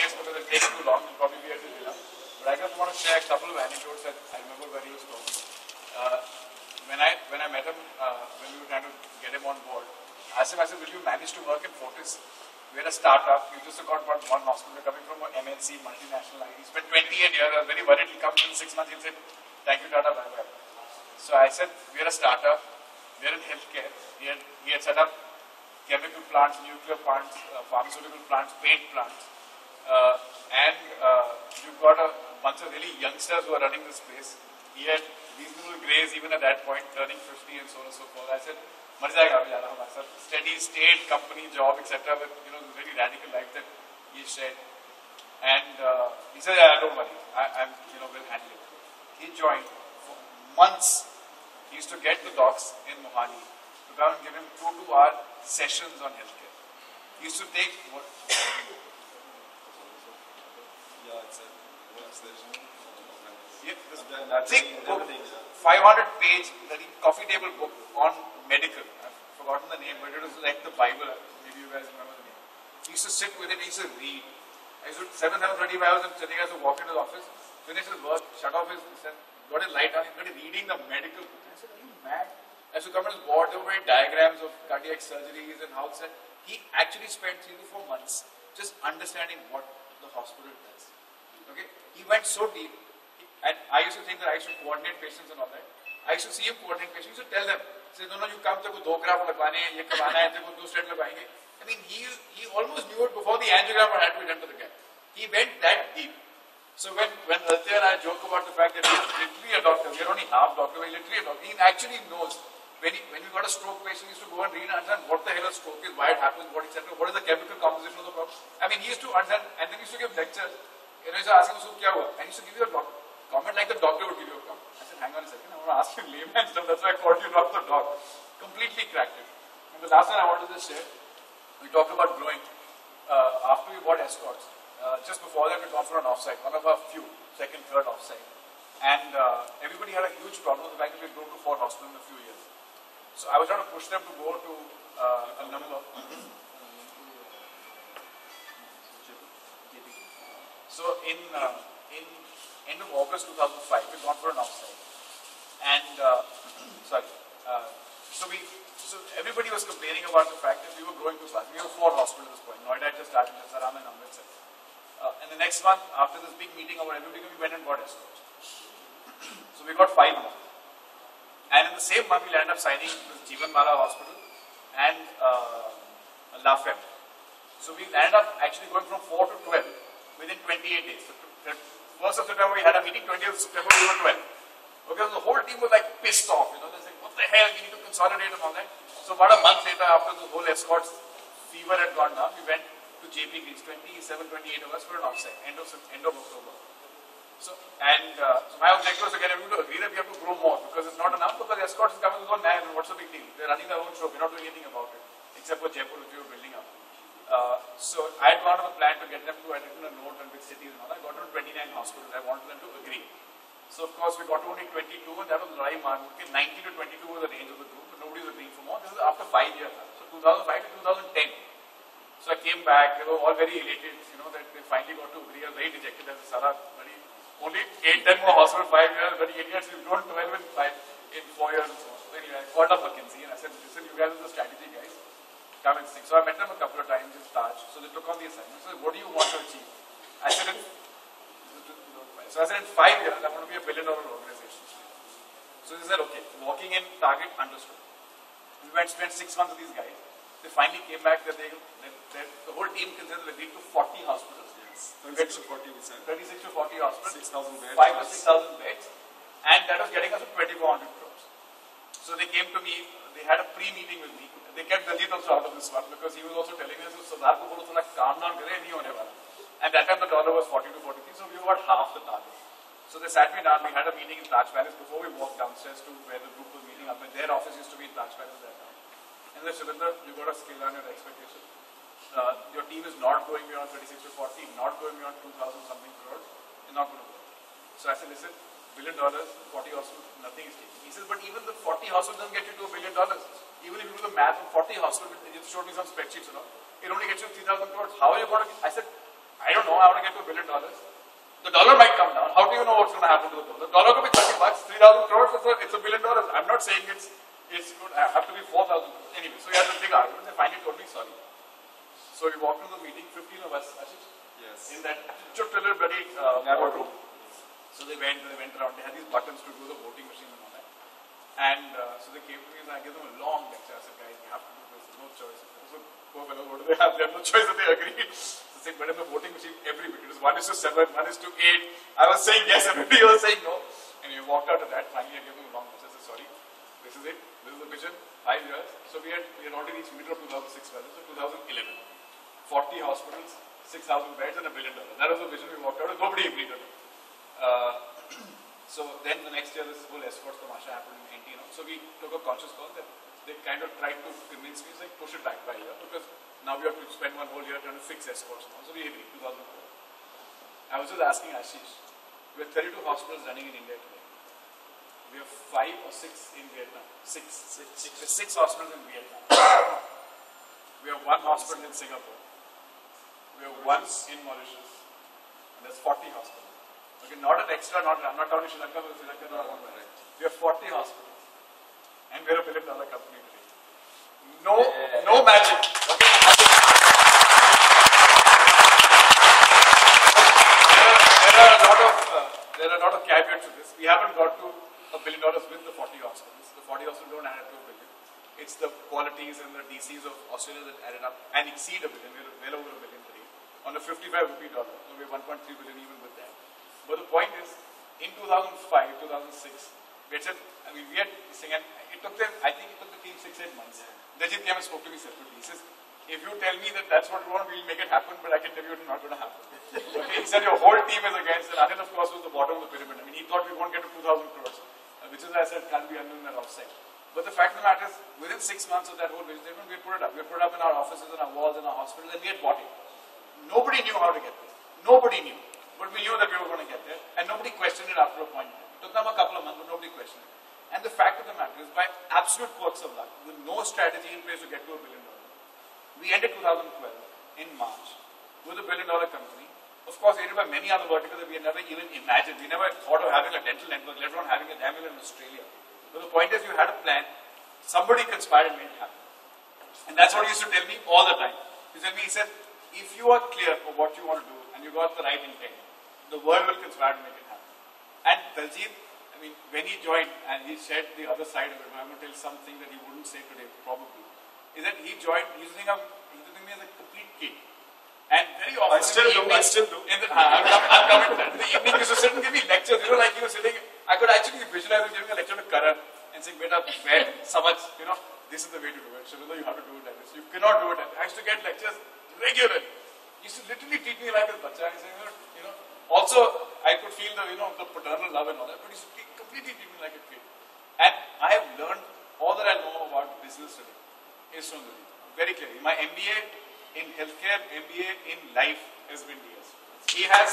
case because it takes too long. We'll probably be at the dinner. But I just want to share a couple of anecdotes that I remember where he was talking. When I met him, when we were trying to get him on board, I asked him, will you manage to work in Fortis? We had a startup. We just got one hospital. We're coming from an MNC, multinational. He spent 28 years. I was very worried. He'll come in 6 months. He'll say, thank you, Tata, bye-bye. So I said, we're a startup. We're in healthcare. He had set up chemical plants, nuclear plants, pharmaceutical plants, paint plants. And you've got a bunch of really youngsters who are running this place. He had reasonable grays even at that point, turning 50 and so on and so forth. I said, steady state, company, job, etc. With the very radical life that he shared. And he said, yeah, don't worry, I'm will handle it. He joined for months. He used to get the docs in Mohali to come and give him 2-hour sessions on healthcare. He used to take what? Yeah, it's a workstation. Yeah, thick book, 500-page coffee table book on medical. I've forgotten the name, but it was like the Bible. Maybe you guys remember the name. He used to sit with it, he used to read. I used to, 7:35, I was in Chandigarh to walk into his office, finish his work, shut off his, got his light on, he started reading the medical book. I said, are you mad? I used to come on his board, there were diagrams of cardiac surgeries and how it's done. He actually spent 3 to 4 months just understanding what the hospital does. Okay? He went so deep. And I used to think that I should coordinate patients and all that. I used to see him coordinate patients. He used to tell them, say, no, you come, teko 2 graph lagwane hain, ye karwana hai, teko 2 stent lagwayenge. I mean, he almost knew it before the angiogram had to be done to the guy. He went that deep. So when Aditya and I joke about the fact that he's literally a doctor, we're only half doctor, we're literally a doctor, he actually knows. When we got a stroke patient, he used to go and read and understand what the hell a stroke is, why it happens, what etc. What is the chemical composition of the problem. I mean, he used to understand, and then he used to give lectures. He used to ask him, so kya hua? And he used to give you a comment like the doctor would give you a comment. I said, hang on a second, I want to ask you layman stuff, that's why I called you Dr. Doc. Completely cracked it. And the last one I wanted to share, we talked about growing. After we bought escorts, just before that we gone for an offsite, one of our few, second, third offsite. And everybody had a huge problem with the fact that we had grown to 4 hospitals in a few years. So I was trying to push them to go to a number. So in end of August 2005, we gone for an offsite. And, so everybody was complaining about the fact that we were growing too fast. We were 4 hospitals at this point. Noida just started, Saram and Amritsar. And the next month, after this big meeting about everybody, we went and bought escorts. So we got 5 more. And in the same month, we ended up signing this Jeevan Mala Hospital and La Femme. So we ended up actually going from 4 to 12 within 28 days. So 1st of September, we had a meeting, 20th of September, we were 12. Okay, so the whole team was like pissed off, they're saying, what the hell, we need to consolidate and all that. So about a month later, after the whole escorts fever had gone down, we went to JP Greens, 27, 28 of us for an offsite, end of October. So my objective was again to agree that we have to grow more because it's not enough, because escorts is coming on now, and what's the big deal? They're running their own show, we're not doing anything about it, except for Jaipur, which we were building up. So I had gone on a plan to get them to write a note on which cities and all. I got on 29 hospitals, I wanted them to agree. So of course we got to only 22, and that was the right mark. Okay, 90 to 22 was the range of the group, but nobody was agreeing for more. This is after 5 years, so 2005 to 2010. So I came back, they were all very elated, that they finally got to agree. I was very dejected as a Sara, only 8-10 more hospitals, 5 years, but idiots, we've grown 12 in 4 years and so on. So anyway, I called up McKinsey and I said, listen, you guys are the strategy guys, come and sing. So I met them a couple of times in Taj, so they took on the assignment. So what do you want to achieve? I said, in 5 years, I want to be $1 billion organization. So they said, okay, walking in, target, understood. We went spent 6 months with these guys. They finally came back that the whole team consensus agreed to 40 hospitals. Yes. 36 to 40, we said. 36 to 40 hospitals. 6,000 beds. 5 to 6,000 beds. And that was getting us to 2,400 crores. So they came to me, they had a pre-meeting with me. They kept Daljit also out of this one because he was also telling me, so Sardar ko bolo thoda calm down kare, nahi hone wala. And that time the dollar was 40 to 43, so we were about half the target. So they sat me down, we had a meeting in Taj Palace before we walked downstairs to where the group was meeting up, and their office used to be in Taj Palace at that time. And they said, Shilendra, you got to scale down your expectation. Your team is not going beyond 36 to 40, not going beyond 2,000 something crores, it's not going to work. So I said, listen, $1 billion, 40 hospitals, nothing is taken. He says, but even the 40 hospitals doesn't get you to $1 billion. Even if you do the math on 40 hospitals, you showed me some spreadsheets, it only gets you 3,000 crores. How are you going to? I said, I don't don't know. I want to get to $1 billion. The dollar might come down. How do you know what's going to happen to the dollar? The dollar could be $30, 3,000 crores. It's $1 billion. I'm not saying it's good. I have to be 4,000 crores. Anyway, so we had a big argument. They finally told me sorry. So we walked into the meeting, 15 of us, Ashish, Yes. in that little bloody boardroom. So they went around. They had these buttons to do the voting machine and all that. And so they came to me and I gave them a long lecture. I said, guys, you have to do this. There's no choice. So poor fellows, what do they have? They have no choice, and they agreed. So they went in the voting machine every bit. It was 1:7, 1:8. I was saying yes, everybody was saying no. And we walked out of that. Finally, I gave them a long lecture. I said, sorry, this is it. This is the vision. 5 years. So we had already reached middle of 2006 value. So 2011. 40 hospitals, 6,000 beds, and $1 billion. That was the vision we walked out of. Nobody agreed on it. So then the next year, this whole escorts tamasha happened in NT. So we took a conscious call that they kind of tried to convince me, like, push it back by a year, because now we have to spend one whole year trying to fix escorts now. So we agreed, 2004. I was just asking Ashish, we have 32 hospitals running in India today. We have 5 or 6 in Vietnam. Six hospitals in Vietnam. We have 1 hospital in Singapore. We have 1 in Mauritius. And there's 40 hospitals. Okay, not an extra, I'm not talking Sri Lanka, because Sri Lanka is not one. We have 40 hospitals. And we're a $1 billion company today. No magic. Okay. There are a lot of caveats to this. We haven't got to $1 billion with the 40 hospitals. The 40 hospitals don't add up to $1 billion. It's the qualities and the DCs of Australia that added up and exceed $1 billion. We're well over $1 billion today. On a 55 rupee dollar, so we're 1.3 billion even with that. But the point is, in 2005, 2006, we had said, we had this thing, and it took them, I think it took the team 6-8 months. Dajit came and spoke to me separately. He says, if you tell me that that's what you want, we'll make it happen, but I can tell you it's not going to happen. Okay, he said, your whole team is against it. Anil, of course, was the bottom of the pyramid. He thought we won't get to 2,000 crores, which is, I said, can't be Anil and offset. But the fact of the matter is, within 6 months of that whole vision statement, we put it up. We put it up in our offices, in our walls, in our hospitals, and we had bought it. Nobody knew how to get there. Nobody knew. But we knew that we were going to get there. And nobody questioned it after a point. It took them a couple of months, but nobody questioned it. And the fact of the matter is, by absolute quirks of luck, with no strategy in place to get to $1 billion, we ended 2012 in March with $1 billion company. Of course, aided by many other verticals that we had never even imagined. We never thought of having a dental network, let alone having a ambulance in Australia. But the point is, you had a plan, somebody conspired and made it happen. And that's what he used to tell me all the time. He said, if you are clear of what you want to do and you got the right intent, the world will conspire to make it happen. And Daljit, when he joined and he shared the other side of it, I'm going to tell something that he wouldn't say today, probably, is that he joined using me as a complete kid. And very often, I still do. I'm coming to that. In the evening, he used to sit and give me lectures. Like he was sitting, I could actually visualize him giving a lecture to Karan and saying, Beta, where, Samaj, this is the way to do it. Shrivinda, you have to do it like this. You cannot do it. I used to get lectures regularly. He used to literally treat me like a bacha. He said, also, I could feel the, the paternal love and all that, but he used to completely treat me like a kid. And I have learned all that I know about business today is from the very clearly. My MBA in healthcare, MBA in life has been DS. He has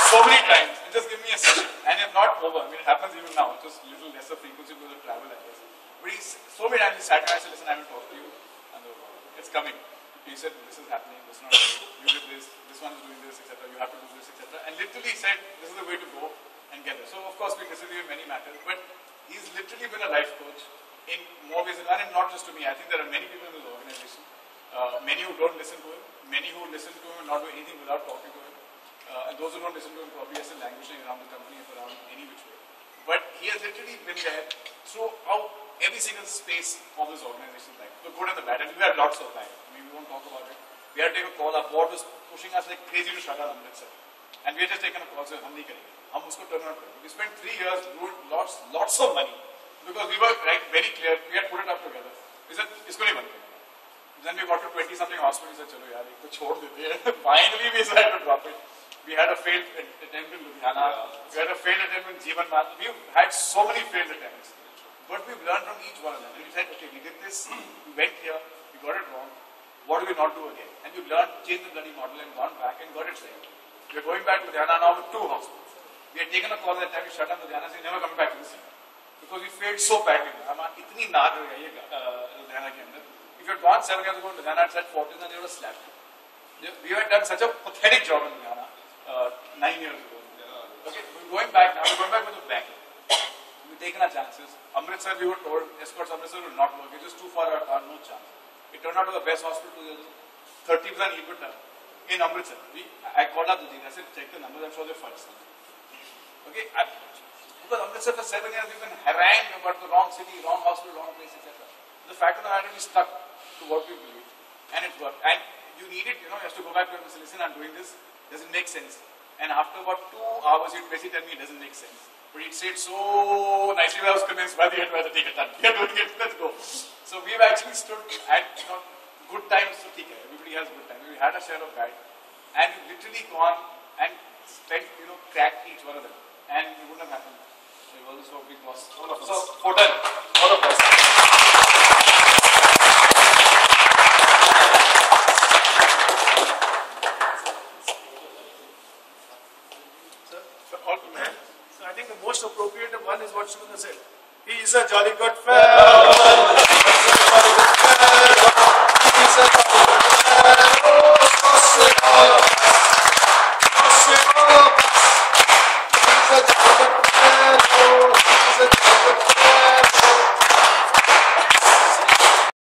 so many times. Just give me a session, and it's not over. It happens even now. It's just a little lesser frequency because of travel, I guess. But so many times he sat and I said, listen, I will talk to you. It's coming. He said, this is happening, this is not happening, you did this one is doing this, etc. You have to do this, etc. And literally said, this is the way to go and get there. So, of course, we disagree in many matters, but he's literally been a life coach in more ways than one, and not just to me. I think there are many people in this organization, many who don't listen to him, many who listen to him and not do anything without talking to him, and those who don't listen to him probably are still languishing around the company and around any which way. But he has literally been there throughout every single space of this organization's life, the good and the bad, and we had lots of time. We won't talk about it. We had to take a call. Our board was pushing us like crazy to shut down Amritsar, and we had just taken a call, so hum nahi karenge. Hum usko turn around karenge. We spent 3 years doing lots of money because we were very clear. We had put it up together. We said, isko nahi band karenge. Then we got to 20-something hospitals. We said, chalo yaar, ek to chhod dete hain. Finally, we decided to drop it. We had a failed attempt in Ludhiana. We had a failed attempt in Jeevan Mat. We've had so many failed attempts. But we've learned from each one of them. And we said, okay, we did this, we went here, we got it wrong. What do we not do again? And we've learned, changed the learning model and gone back and got it right. We're going back to Ludhiana now with 2 hospitals. We had taken a call that time we shut down Ludhiana, so we never come back to the city. Because we failed so badly. Itni naar ho gayi Ludhiana gone 7 years ago to Ludhiana and said Fortunes and they would have slapped you. We had done such a pathetic job in Ludhiana 9 years ago. Okay, we're going back now, we're going back with a bang. We've taken our chances. Amritsar, we were told, escorts Amritsar will not work. It's just too far, no chance. It turned out to be the best hospital 2 years ago. 30% EBITDA in Amritsar. I called up the team. I said, check the numbers, I'm sure they're false. Okay, because Amritsar for 7 years we've been harangued about the wrong city, wrong hospital, wrong place, etc. The fact of the matter is we stuck to what we believe, and it worked. And you need it, you have to go back to him and say, listen, I'm doing this, doesn't make sense. And after about 2 hours, he'd basically tell me it doesn't make sense. But he'd say it so nicely that I was convinced by the end, to take it done. We are doing it, let's go. So we've actually stood at good times to take it. Everybody has good times. We had a share of that. And we've literally gone and spent, cracked each one of them. And it wouldn't have happened. So all this work we lost. All of us. So, for done. All of us. So I think the most appropriate one is what Sumit said. He is a jolly good fellow.